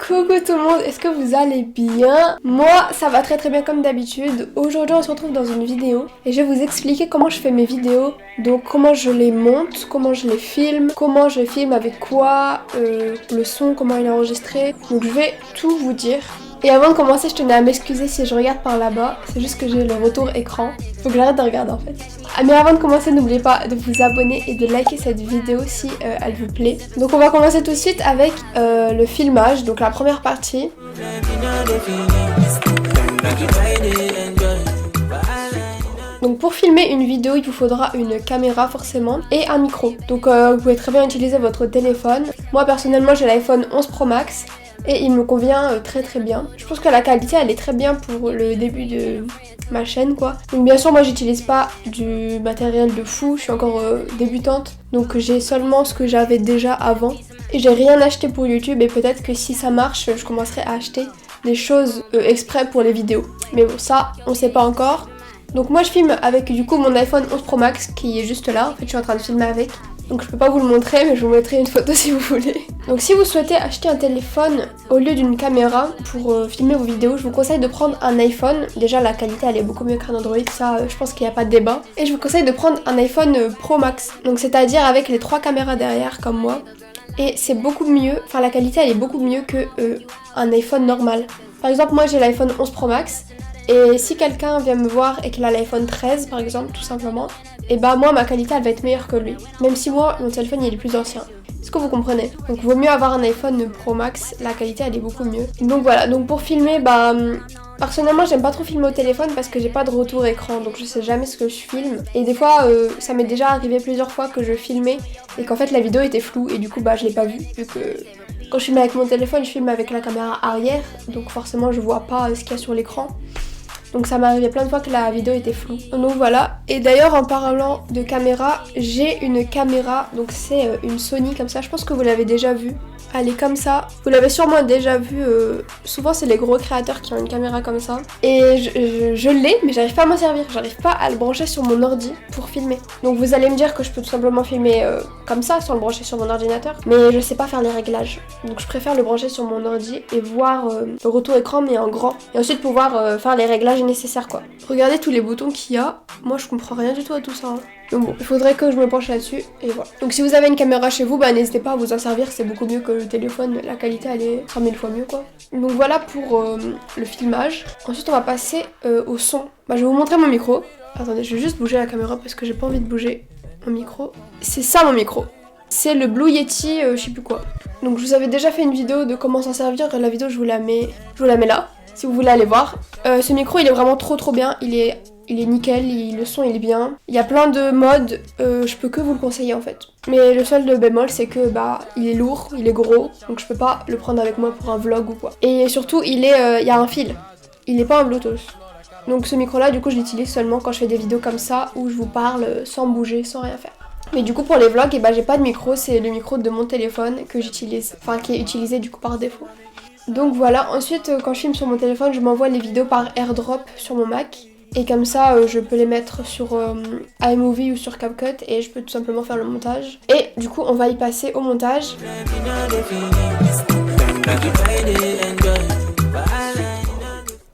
Coucou tout le monde, est-ce que vous allez bien? Moi ça va très très bien comme d'habitude. Aujourd'hui on se retrouve dans une vidéo et je vais vous expliquer comment je fais mes vidéos. Donc comment je les monte, comment je les filme, comment je les filme, avec quoi, le son, comment il est enregistré. Donc je vais tout vous dire. Et avant de commencer, je tenais à m'excuser si je regarde par là-bas, c'est juste que j'ai le retour écran. Faut que j'arrête de regarder en fait. Ah, mais avant de commencer, n'oubliez pas de vous abonner et de liker cette vidéo si elle vous plaît. Donc on va commencer tout de suite avec le filmage, donc la première partie. Donc pour filmer une vidéo, il vous faudra une caméra forcément et un micro. Donc vous pouvez très bien utiliser votre téléphone. Moi personnellement j'ai l'iPhone 11 Pro Max. Et il me convient très très bien. Je pense que la qualité elle est très bien pour le début de ma chaîne quoi. Donc bien sûr moi j'utilise pas du matériel de fou, je suis encore débutante. Donc j'ai seulement ce que j'avais déjà avant. Et j'ai rien acheté pour YouTube et peut-être que si ça marche je commencerai à acheter des choses exprès pour les vidéos. Mais bon ça on sait pas encore. Donc moi je filme avec du coup mon iPhone 11 Pro Max qui est juste là. En fait je suis en train de filmer avec. Donc je peux pas vous le montrer mais je vous mettrai une photo si vous voulez. Donc si vous souhaitez acheter un téléphone au lieu d'une caméra pour filmer vos vidéos, je vous conseille de prendre un iPhone. Déjà la qualité elle est beaucoup mieux qu'un Android, ça je pense qu'il n'y a pas de débat. Et je vous conseille de prendre un iPhone Pro Max. Donc c'est-à-dire avec les 3 caméras derrière comme moi. Et c'est beaucoup mieux, enfin la qualité elle est beaucoup mieux que un iPhone normal. Par exemple moi j'ai l'iPhone 11 Pro Max. Et si quelqu'un vient me voir et qu'il a l'iPhone 13 par exemple, tout simplement, et bah moi ma qualité elle va être meilleure que lui. Même si moi mon téléphone il est plus ancien. Est-ce que vous comprenez? Donc vaut mieux avoir un iPhone Pro Max, la qualité elle est beaucoup mieux. Donc voilà, donc pour filmer, bah personnellement j'aime pas trop filmer au téléphone parce que j'ai pas de retour écran, donc je sais jamais ce que je filme. Et des fois ça m'est déjà arrivé plusieurs fois que je filmais et qu'en fait la vidéo était floue et du coup bah je l'ai pas vue vu que quand je filme avec mon téléphone je filme avec la caméra arrière, donc forcément je vois pas ce qu'il y a sur l'écran. Donc ça m'est arrivé plein de fois que la vidéo était floue. Donc voilà. Et d'ailleurs en parlant de caméra, j'ai une caméra. Donc c'est une Sony comme ça. Je pense que vous l'avez déjà vue. Elle est comme ça. Vous l'avez sûrement déjà vue. Souvent c'est les gros créateurs qui ont une caméra comme ça. Et je l'ai mais j'arrive pas à m'en servir. J'arrive pas à le brancher sur mon ordi pour filmer. Donc vous allez me dire que je peux tout simplement filmer comme ça sans le brancher sur mon ordinateur. Mais je sais pas faire les réglages. Donc je préfère le brancher sur mon ordi et voir le retour écran mais en grand. Et ensuite pouvoir faire les réglages nécessaires quoi. Regardez tous les boutons qu'il y a. Moi je comprends rien du tout à tout ça. Hein. Donc bon, il faudrait que je me penche là-dessus et voilà. Donc si vous avez une caméra chez vous, bah n'hésitez pas à vous en servir, c'est beaucoup mieux que le téléphone, la qualité elle est 100 000 fois mieux quoi. Donc voilà pour le filmage. Ensuite on va passer au son. Bah je vais vous montrer mon micro. Attendez, je vais juste bouger la caméra parce que j'ai pas envie de bouger mon micro. C'est ça mon micro. C'est le Blue Yeti, je sais plus quoi. Donc je vous avais déjà fait une vidéo de comment s'en servir, la vidéo je vous la mets là. Si vous voulez aller voir. Ce micro il est vraiment trop bien, il est nickel, le son il est bien. Il y a plein de modes, je peux que vous le conseiller en fait. Mais le seul de bémol c'est que bah il est lourd, il est gros, donc je peux pas le prendre avec moi pour un vlog ou quoi. Et surtout il y a un fil, il est pas en Bluetooth. Donc ce micro là du coup je l'utilise seulement quand je fais des vidéos comme ça où je vous parle sans bouger, sans rien faire. Mais du coup pour les vlogs, j'ai pas de micro, c'est le micro de mon téléphone que j'utilise, enfin qui est utilisé du coup par défaut. Donc voilà, ensuite quand je filme sur mon téléphone, je m'envoie les vidéos par AirDrop sur mon Mac. Et comme ça, je peux les mettre sur iMovie ou sur CapCut et je peux tout simplement faire le montage. Et du coup, on va y passer au montage.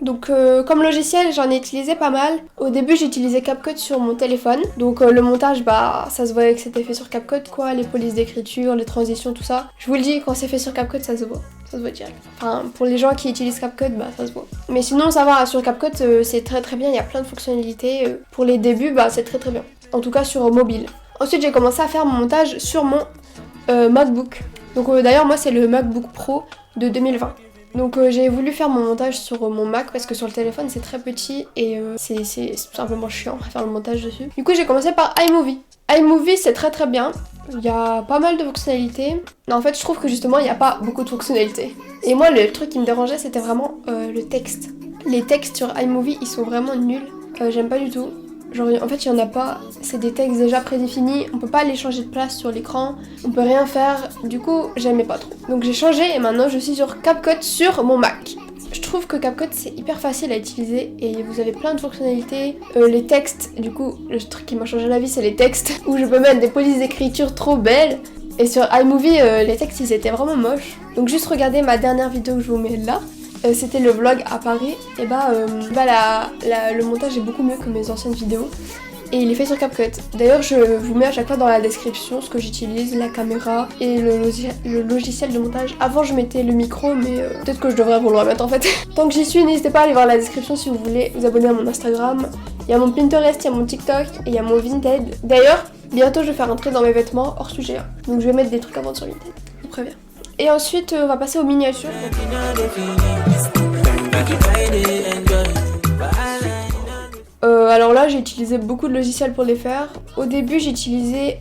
Donc comme logiciel j'en ai utilisé pas mal. Au début j'utilisais CapCut sur mon téléphone. Donc le montage bah ça se voyait que c'était fait sur CapCut quoi. Les polices d'écriture, les transitions, tout ça. Je vous le dis, quand c'est fait sur CapCut ça se voit. Ça se voit direct. Enfin pour les gens qui utilisent CapCut bah ça se voit. Mais sinon ça va, sur CapCut c'est très bien. Il y a plein de fonctionnalités. Pour les débuts bah c'est très bien. En tout cas sur mobile. Ensuite j'ai commencé à faire mon montage sur mon MacBook. Donc d'ailleurs moi c'est le MacBook Pro de 2020. Donc j'ai voulu faire mon montage sur mon Mac parce que sur le téléphone c'est très petit et c'est simplement chiant à faire le montage dessus. Du coup j'ai commencé par iMovie. iMovie c'est très bien, il y a pas mal de fonctionnalités. Non, en fait je trouve que justement il n'y a pas beaucoup de fonctionnalités. Et moi le truc qui me dérangeait c'était vraiment le texte. Les textes sur iMovie ils sont vraiment nuls, j'aime pas du tout. Genre en fait il y en a pas, c'est des textes déjà prédéfinis, on peut pas les changer de place sur l'écran, on peut rien faire, du coup j'aimais pas trop. Donc j'ai changé et maintenant je suis sur CapCut sur mon Mac. Je trouve que CapCut c'est hyper facile à utiliser et vous avez plein de fonctionnalités. Les textes, du coup le truc qui m'a changé la vie c'est les textes où je peux mettre des polices d'écriture trop belles. Et sur iMovie, les textes ils étaient vraiment moches. Donc juste regardez ma dernière vidéo que je vous mets là. C'était le vlog à Paris. Et le montage est beaucoup mieux que mes anciennes vidéos. Et il est fait sur CapCut. D'ailleurs, je vous mets à chaque fois dans la description ce que j'utilise, la caméra et le logiciel de montage. Avant, je mettais le micro, mais peut-être que je devrais vous le remettre en fait. Tant que j'y suis, n'hésitez pas à aller voir la description si vous voulez vous abonner à mon Instagram. Il y a mon Pinterest, il y a mon TikTok et il y a mon Vinted. D'ailleurs, bientôt je vais faire un trait dans mes vêtements hors sujet. Donc je vais mettre des trucs à vendre sur Vinted. Je vous préviens. Et ensuite, on va passer aux miniatures. Alors là j'ai utilisé beaucoup de logiciels pour les faire. Au début j'ai utilisé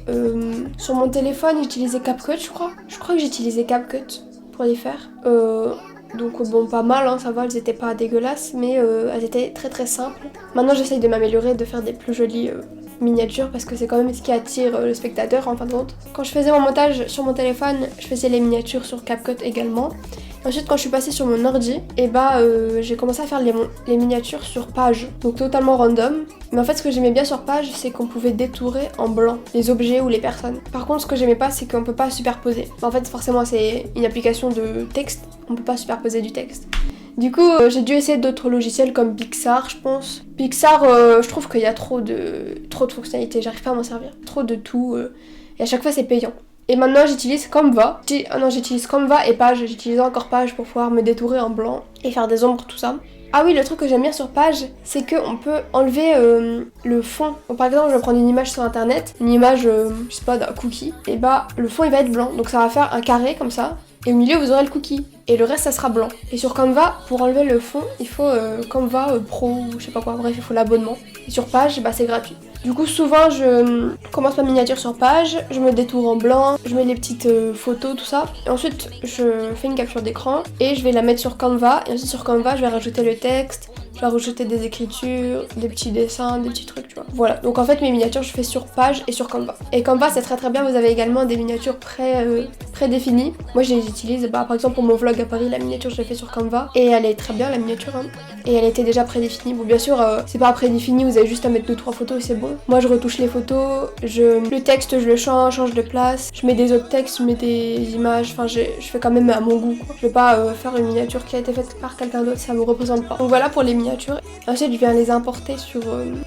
sur mon téléphone j'utilisais CapCut je crois. Je crois que j'ai utilisé CapCut pour les faire. Donc bon pas mal hein, ça va, elles étaient pas dégueulasses mais elles étaient très très simples. Maintenant j'essaye de m'améliorer, de faire des plus jolies miniatures parce que c'est quand même ce qui attire le spectateur en fin de compte. Quand je faisais mon montage sur mon téléphone, je faisais les miniatures sur CapCut également. Ensuite quand je suis passée sur mon ordi, j'ai commencé à faire les miniatures sur page, donc totalement random. Mais en fait ce que j'aimais bien sur page c'est qu'on pouvait détourer en blanc les objets ou les personnes. Par contre ce que j'aimais pas c'est qu'on peut pas superposer. En fait forcément c'est une application de texte, on peut pas superposer du texte. Du coup j'ai dû essayer d'autres logiciels comme Pixar je pense. Pixar je trouve qu'il y a trop de fonctionnalités, j'arrive pas à m'en servir. Trop de tout et à chaque fois c'est payant. Et maintenant j'utilise Canva. J'utilise Canva et Page. J'utilise encore Page pour pouvoir me détourer en blanc et faire des ombres, tout ça. Ah oui, le truc que j'aime bien sur Page, c'est qu'on peut enlever le fond. Donc, par exemple, je vais prendre une image sur internet, une image, je sais pas, d'un cookie. Et le fond il va être blanc. Donc ça va faire un carré comme ça. Et au milieu vous aurez le cookie. Et le reste ça sera blanc. Et sur Canva, pour enlever le fond, il faut Canva Pro ou je sais pas quoi. Bref, il faut l'abonnement. Et sur Page, c'est gratuit. Du coup souvent je commence ma miniature sur Page, je me détourne en blanc, je mets les petites photos, tout ça. Et ensuite je fais une capture d'écran et je vais la mettre sur Canva. Et ensuite sur Canva je vais rajouter le texte, je vais rajouter des écritures, des petits dessins, des petits trucs tu vois. Voilà, donc en fait mes miniatures je fais sur Page et sur Canva. Et Canva c'est très très bien, vous avez également des miniatures prédéfinies. Moi je les utilise, par exemple pour mon vlog à Paris, la miniature je l'ai fait sur Canva. Et elle est très bien la miniature hein. Et elle était déjà prédéfinie. Bon bien sûr c'est pas prédéfini, vous avez juste à mettre 2-3 photos et c'est bon. Moi je retouche les photos, le texte je le change de place, je mets des autres textes, je mets des images, enfin je fais quand même à mon goût quoi. Je vais pas faire une miniature qui a été faite par quelqu'un d'autre, ça me représente pas. Donc voilà pour les miniatures. Ensuite je viens les importer sur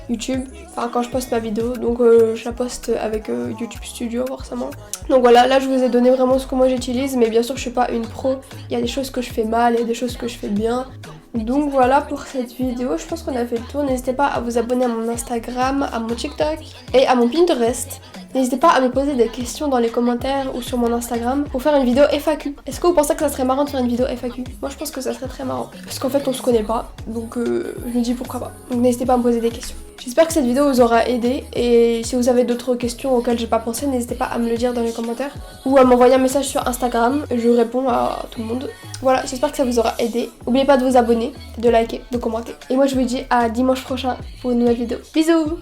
YouTube, enfin quand je poste ma vidéo, donc je la poste avec YouTube Studio forcément. Donc voilà, là je vous ai donné vraiment ce que moi j'utilise, mais bien sûr je suis pas une pro, il y a des choses que je fais mal et des choses que je fais bien. Donc voilà pour cette vidéo, je pense qu'on a fait le tour. N'hésitez pas à vous abonner à mon Instagram, à mon TikTok et à mon Pinterest. N'hésitez pas à me poser des questions dans les commentaires ou sur mon Instagram pour faire une vidéo FAQ. Est-ce que vous pensez que ça serait marrant de faire une vidéo FAQ? Moi je pense que ça serait très marrant. Parce qu'en fait on se connaît pas, donc je me dis pourquoi pas. Donc n'hésitez pas à me poser des questions. J'espère que cette vidéo vous aura aidé et si vous avez d'autres questions auxquelles j'ai pas pensé, n'hésitez pas à me le dire dans les commentaires ou à m'envoyer un message sur Instagram, je réponds à tout le monde. Voilà, j'espère que ça vous aura aidé. N'oubliez pas de vous abonner, de liker, de commenter. Et moi je vous dis à dimanche prochain pour une nouvelle vidéo. Bisous!